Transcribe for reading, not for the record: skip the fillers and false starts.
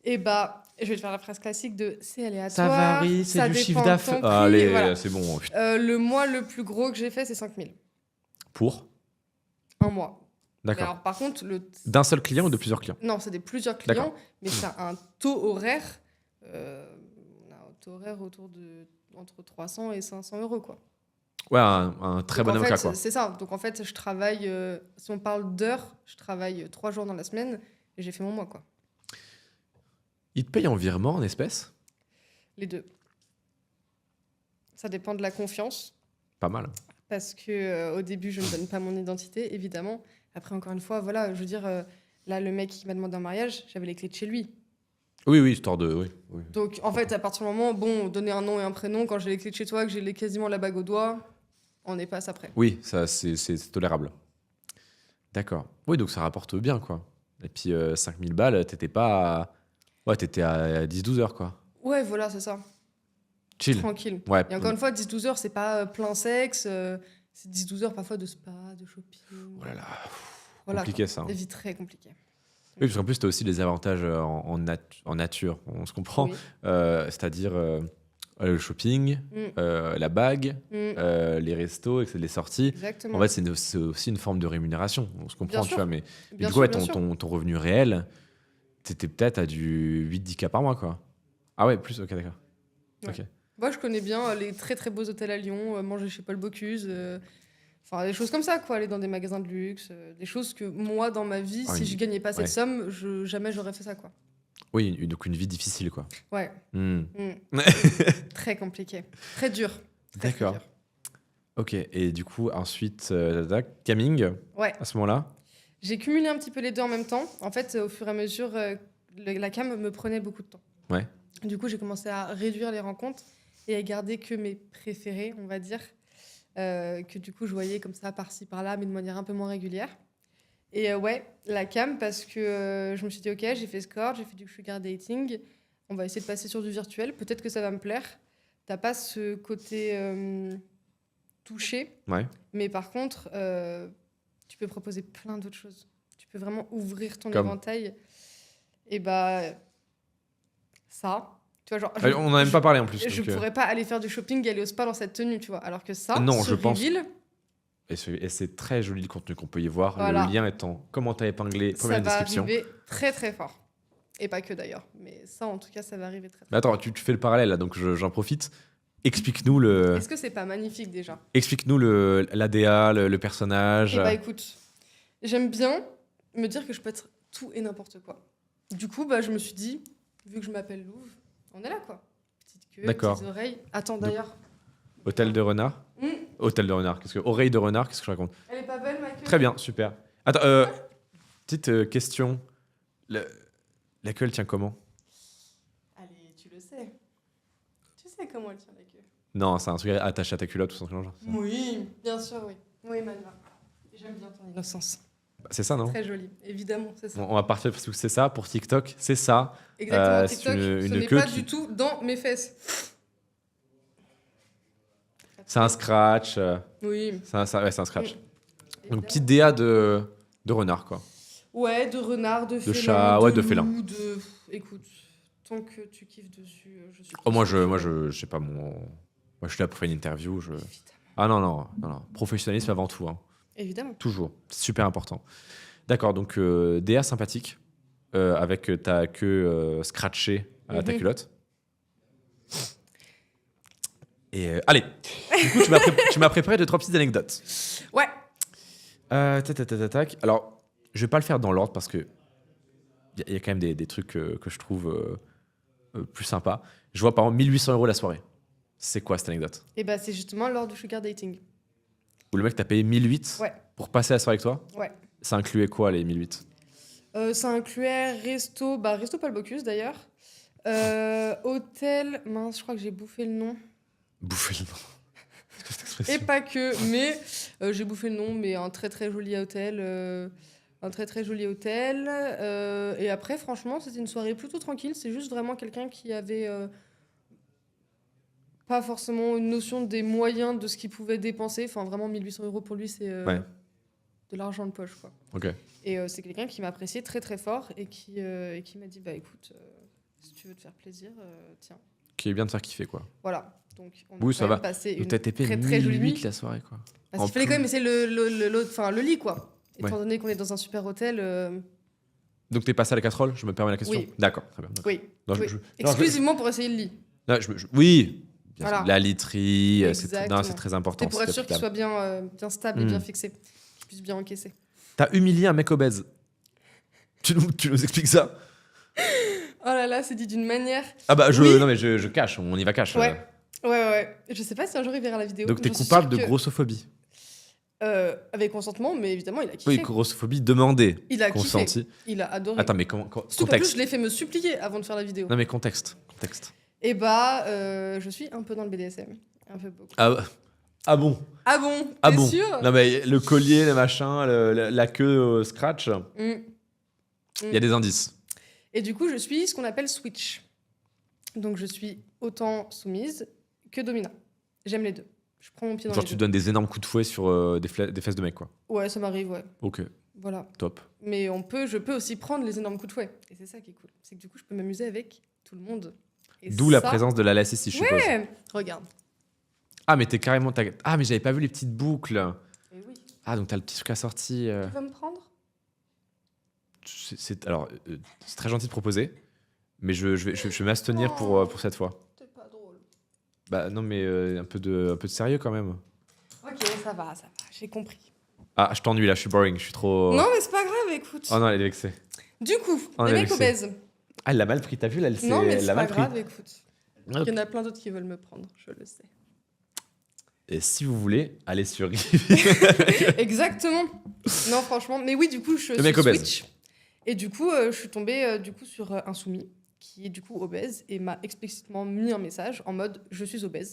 Et bah, je vais te faire la phrase classique de c'est aléatoire. Ça varie, c'est ça du dépend chiffre de d'affaires. ton prix, Allez, voilà. c'est bon. Putain. Le mois le plus gros que j'ai fait, c'est 5 000. Pour Un mois. Mais D'accord. alors, par contre, D'un seul client ou de plusieurs clients? non, c'est des plusieurs clients, D'accord. mais ça a un taux horaire. On a un taux horaire autour de entre 300 et 500 euros, quoi. Ouais, un très Donc, bon en avocat, fait, quoi. c'est ça. Donc, en fait, je travaille, si on parle d'heures, je travaille 3 jours dans la semaine et j'ai fait mon mois, quoi. Il te paye en virement, en espèces? Les deux. Ça dépend de la confiance. Pas mal. Parce que au début, je ne donne pas mon identité, évidemment. Après, encore une fois, voilà, je veux dire, là, le mec qui m'a demandé un mariage, j'avais les clés de chez lui. Oui, histoire de... Oui. Donc, en fait, à partir du moment, bon, donner un nom et un prénom, quand j'ai les clés de chez toi, que j'ai quasiment la bague au doigt, on n'est pas après. Oui, ça, c'est tolérable. D'accord. Oui, donc ça rapporte bien, quoi. Et puis, 5000 balles, t'étais pas... Ouais, t'étais à 10-12 heures, quoi. Ouais, voilà, c'est ça. Chill. Tranquille. Ouais. Et encore une fois, 10-12 heures, c'est pas plein sexe. C'est 10-12 heures parfois de spa, de shopping. Oh là là. Voilà, Compliqué, quoi. ça. hein. Des vies très compliquées. Oui, parce qu'en plus, t'as aussi les avantages en nature. On se comprend. Oui. C'est-à-dire le shopping, la bague, Mm. les restos, les sorties. Exactement. En fait, c'est aussi une forme de rémunération. On se comprend, Bien tu sûr. vois. Mais Bien du coup, sûr, ouais, bien sûr. ton revenu réel, t'étais peut-être à du 8-10K par mois, quoi. Ah ouais, plus, ok, d'accord. Ouais. Ok. Moi, je connais bien les très très beaux hôtels à Lyon, manger chez Paul Bocuse, enfin des choses comme ça, quoi, aller dans des magasins de luxe, des choses que moi, dans ma vie, Ah, si je gagnais pas cette ouais. somme, jamais j'aurais fait ça, quoi. Oui, donc une vie difficile, quoi. Ouais. Hmm. Très compliqué, très dur. Très, très D'accord. dur. Ok, et du coup, ensuite, Caming, Ouais. à ce moment-là. J'ai cumulé un petit peu les deux en même temps. En fait, au fur et à mesure, la cam me prenait beaucoup de temps. Ouais. Du coup, j'ai commencé à réduire les rencontres et à garder que mes préférés, on va dire, que du coup, je voyais comme ça, par-ci, par-là, mais de manière un peu moins régulière. Et ouais, la cam, parce que je me suis dit, ok, j'ai fait Score, j'ai fait du sugar dating, on va essayer de passer sur du virtuel, peut-être que ça va me plaire. T'as pas ce côté touché, Ouais. mais par contre, tu peux proposer plein d'autres choses. Tu peux vraiment ouvrir ton Comme éventail. Et bah, ça, tu vois, genre... On n'en a même pas parlé en plus. Je donc, pourrais pas aller faire du shopping et aller au spa dans cette tenue, tu vois. Alors que ça, Non, ce je pense. reveal, Et c'est très joli le contenu qu'on peut y voir. Voilà. Le lien est en commentaire épinglé, ça première va description. arriver très très fort. Et pas que d'ailleurs. Mais ça, en tout cas, ça va arriver très très Mais attends, tu fais le parallèle là, donc j'en profite. Explique-nous le, Est-ce que c'est pas magnifique déjà? explique-nous l'ADA, le personnage. Eh bah écoute, j'aime bien me dire que je peux être tout et n'importe quoi. Du coup, bah, je me suis dit, vu que je m'appelle Louve, on est là quoi. Petite queue, D'accord. petites oreilles. Attends d'ailleurs. Hôtel de renard. Hôtel de renard. Oreille de renard. Qu'est-ce que je raconte? Elle est pas belle ma queue? Très bien, super. Attends, petite question. La queue, elle tient comment? Allez, tu le sais. Tu sais comment elle tient la queue. Non, c'est un truc attaché à ta culotte, tout simplement. Genre. Oui, bien sûr, oui. Oui, Manuela. J'aime bien ton innocence. C'est ça, non? Très jolie, évidemment, c'est ça. Bon, on va partir parce que c'est ça. Pour TikTok, c'est ça. Exactement, c'est TikTok, une ce n'est queue pas qui- du tout dans mes fesses. C'est un scratch. Oui. C'est un scratch. Donc, Évidemment. petite DA de renard, quoi. Ouais, de renard, de félin, chat, ouais, de loup, félin. Écoute, tant que tu kiffes dessus, je suis... Oh, moi, je sais pas, moi, je suis là pour faire une interview. Évidemment. Ah non. Professionnalisme avant tout. Hein. Évidemment. Toujours. C'est super important. D'accord, donc DA sympathique, avec ta queue scratchée à ta culotte. Et allez, du coup, tu m'as préparé 2-3 petites anecdotes. Ouais. Tac. Alors, je vais pas le faire dans l'ordre parce que il y a quand même des trucs que je trouve plus sympas. Je vois par exemple 1800 € la soirée. C'est quoi cette anecdote? Et bah, c'est justement lors du sugar dating. Où le mec t'a payé 1008 Ouais. pour passer la soirée avec toi? Ouais. Ça incluait quoi les 1008? Ça incluait resto Paul Bocuse d'ailleurs. Hôtel, mince, je crois que j'ai bouffé le nom. Bouffer le nom. C'est quoi cette Et expression? pas que, mais j'ai bouffé le nom, mais un très très joli hôtel. Et après, franchement, c'était une soirée plutôt tranquille. C'est juste vraiment quelqu'un qui avait pas forcément une notion des moyens de ce qu'il pouvait dépenser. Enfin, vraiment, 1800 € pour lui, c'est Ouais. de l'argent de poche, quoi. Ok. Et c'est quelqu'un qui m'appréciait très très fort et qui m'a dit, bah écoute, Si tu veux te faire plaisir, tiens. Qui est bien de faire kiffer, quoi. Voilà. Donc, on a Oui, quand ça même va. passé Donc une t'as tapé très très jolie 1008 nuit. la soirée, quoi. Parce En qu'il fallait plus- quand même essayer le lit, quoi. Ouais. Étant donné qu'on est dans un super hôtel, Donc t'es passé à la casserole, je me permets la question. Oui. D'accord, très bien. d'accord. oui. Non, oui. non, Exclusivement pour essayer le lit. oui, bien Voilà. sûr, la literie, non, Exactement. c'est très important. C'est pour être sûr qu'il soit bien, bien stable et bien fixé. Qu'il puisse bien encaisser. T'as humilié un mec obèse. Tu nous expliques ça? Oh là là, c'est dit d'une manière. Ah bah Oui. non mais je cache, on y va cache. Ouais. Ouais. Je sais pas si un jour il verra la vidéo. Donc t'es J'en suis coupable sûre de que- grossophobie. Avec consentement, mais évidemment, il a kiffé. Oui, grossophobie demandée, Il a consentie. kiffé. Il a adoré. Attends, mais Surtout qu'en plus, contexte. je l'ai fait me supplier avant de faire la vidéo. Non mais contexte. Et bah, je suis un peu dans le BDSM. Un peu beaucoup. Ah bon? Ah bon? Ah T'es bon? sûr? Non mais le collier, le machin, la queue scratch, Mm. il y a des indices. Et du coup, je suis ce qu'on appelle switch. Donc, je suis autant soumise que domina. J'aime les deux. Je prends mon pied dans Genre les tu deux. donnes des énormes coups de fouet sur des fesses de mec, quoi. Ouais, ça m'arrive, ouais. Ok, Voilà. top. Mais je peux aussi prendre les énormes coups de fouet. Et c'est ça qui est cool. C'est que du coup, je peux m'amuser avec tout le monde. Et D'où la ça- présence de la lassiste, je suppose. Ouais. Regarde. Ah mais t'es carrément... Ah mais j'avais pas vu les petites boucles. Et oui. Ah donc t'as le petit truc assorti. Tu vas me prendre? Alors, c'est très gentil de proposer, mais je vais m'abstenir pour cette fois. C'est pas drôle. Bah non, mais un peu de sérieux quand même. Ok, ça va. J'ai compris. Ah, je t'ennuie là, je suis boring, je suis trop. Non, mais c'est pas grave, écoute. Oh non, elle est vexée. Du coup, On les est mecs vexé. obèses. Ah, elle l'a mal pris, t'as vu là, Non, mais elle c'est l'a pas mal pris. grave, écoute. Hop. Il y en a plein d'autres qui veulent me prendre, je le sais. Et si vous voulez, allez sur Exactement. Non, franchement. Mais oui, du coup, je Le suis mec obèse. switch. Et du coup, je suis tombée sur un soumis qui est du coup obèse et m'a explicitement mis un message en mode « je suis obèse ».